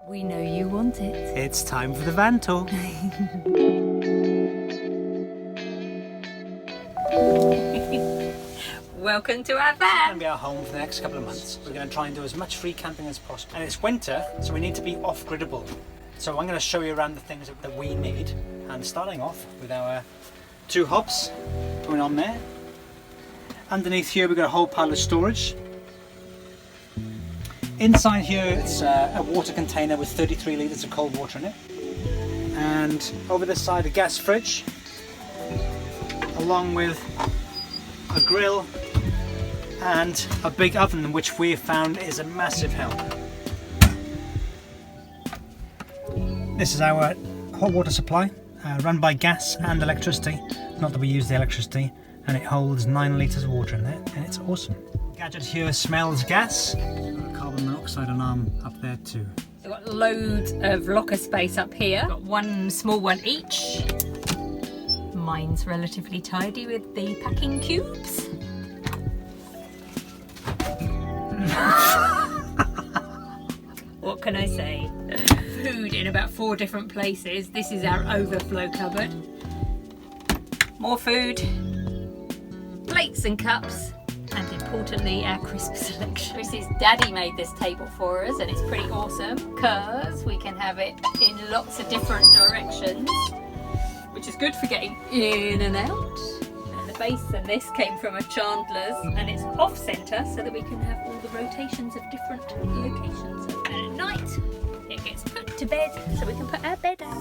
We know you want it. It's time for the van tour. Welcome to our It's van. going to be our home for the next couple of months. We're going to try and do as much free camping as possible. And it's winter, so we need to be off-griddable. So I'm going to show you around the things that we need. And starting off with our two hobs going on there. Underneath here we've got a whole pile of storage. Inside here it's a water container with 33 litres of cold water in it. And over this side a gas fridge, along with a grill and a big oven, which we have found is a massive help. This is our hot water supply, run by gas and electricity. Not that we use the electricity, and it holds 9 litres of water in there, and it's awesome. Gadget here smells gas. Got a carbon monoxide alarm up there too. We've got loads of locker space up here. Got one small one each. Mine's relatively tidy with the packing cubes. What can I say? Food in about 4 different places. This is our overflow cupboard. More food, plates and cups, and importantly our crisp selection. Chris's daddy made this table for us, and it's pretty awesome because we can have it in lots of different directions, which is good for getting in and out. And the base and this came from a chandler's, and it's off centre so that we can have all the rotations of different locations. And at night it gets put to bed so we can put our bed out.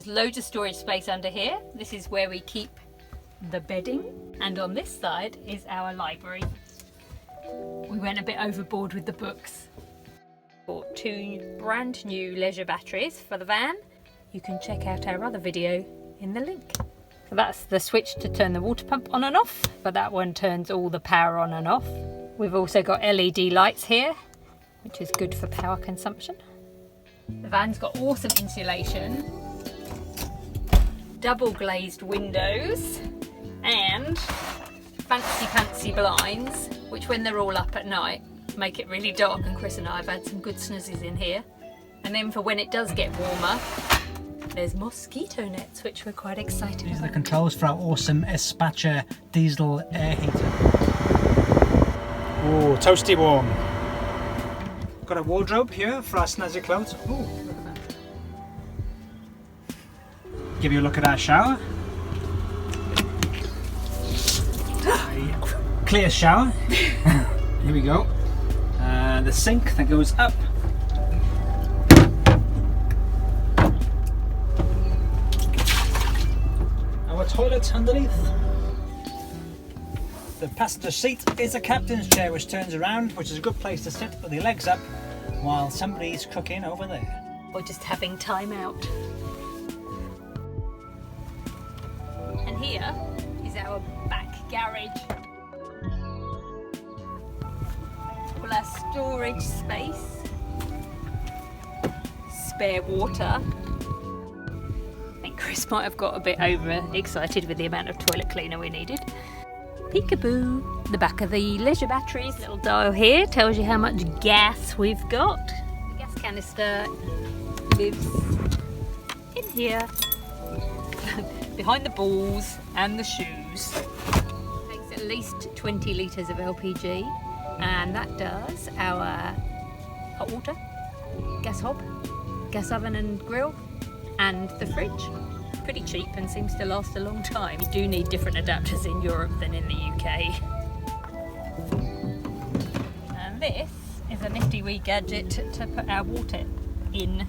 Loads of storage space under here. This is where we keep the bedding, and on this side is our library. We went a bit overboard with the books. Bought 2 brand new leisure batteries for the van. You can check out our other video in the link. So that's the switch to turn the water pump on and off, but that one turns all the power on and off. We've also got LED lights here, which is good for power consumption. The van's got awesome insulation, double glazed windows, and fancy blinds, which when they're all up at night make it really dark, and Chris and I have had some good snuzzes in here. And then for when it does get warmer, there's mosquito nets, which we're quite excited about. These are the controls for our awesome Espacha diesel air heater. Oh, toasty warm. Got a wardrobe here for our snazzy clothes. Oh, look at that. Give you a look at our shower. Clear shower. Here we go. The sink that goes up. Our toilet underneath. The passenger seat is a captain's chair which turns around, which is a good place to sit with your legs up while somebody's cooking over there. Or just having time out. And here is our back garage. All our storage space, spare water. I think Chris might have got a bit overexcited with the amount of toilet cleaner we needed. Peekaboo! The back of the leisure batteries, little dial here tells you how much gas we've got. The gas canister lives in here, behind the balls and the shoes. Takes at least 20 litres of LPG. And that does our hot water, gas hob, gas oven and grill, and the fridge. Pretty cheap and seems to last a long time. You do need different adapters in Europe than in the UK. And this is a nifty wee gadget to put our water in.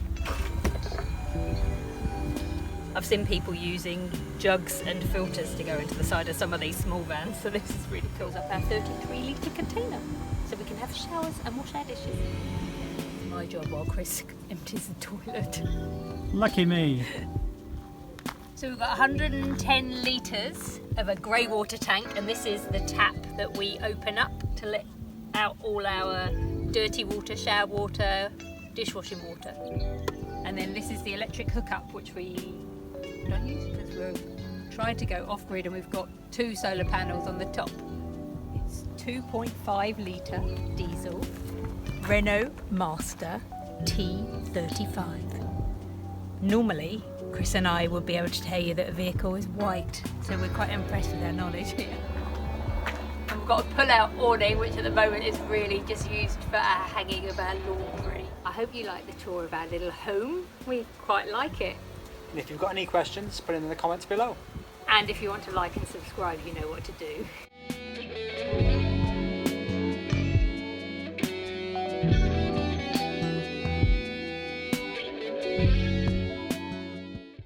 I've seen people using jugs and filters to go into the side of some of these small vans, so this really fills up our 33 litre container, so we can have showers and wash our dishes. It's my job while Chris empties the toilet. Lucky me. So we've got 110 litres of a grey water tank, and this is the tap that we open up to let out all our dirty water, shower water, dishwashing water. And then this is the electric hookup, which we don't use because we're trying to go off-grid, and we've got 2 solar panels on the top. It's 2.5 litre diesel Renault Master T35. Normally, Chris and I would be able to tell you that a vehicle is white, so we're quite impressed with our knowledge here. And we've got a pull-out awning, which at the moment is really just used for our hanging of our laundry. I hope you like the tour of our little home. We quite like it. And if you've got any questions, put it in the comments below. And if you want to like and subscribe, you know what to do.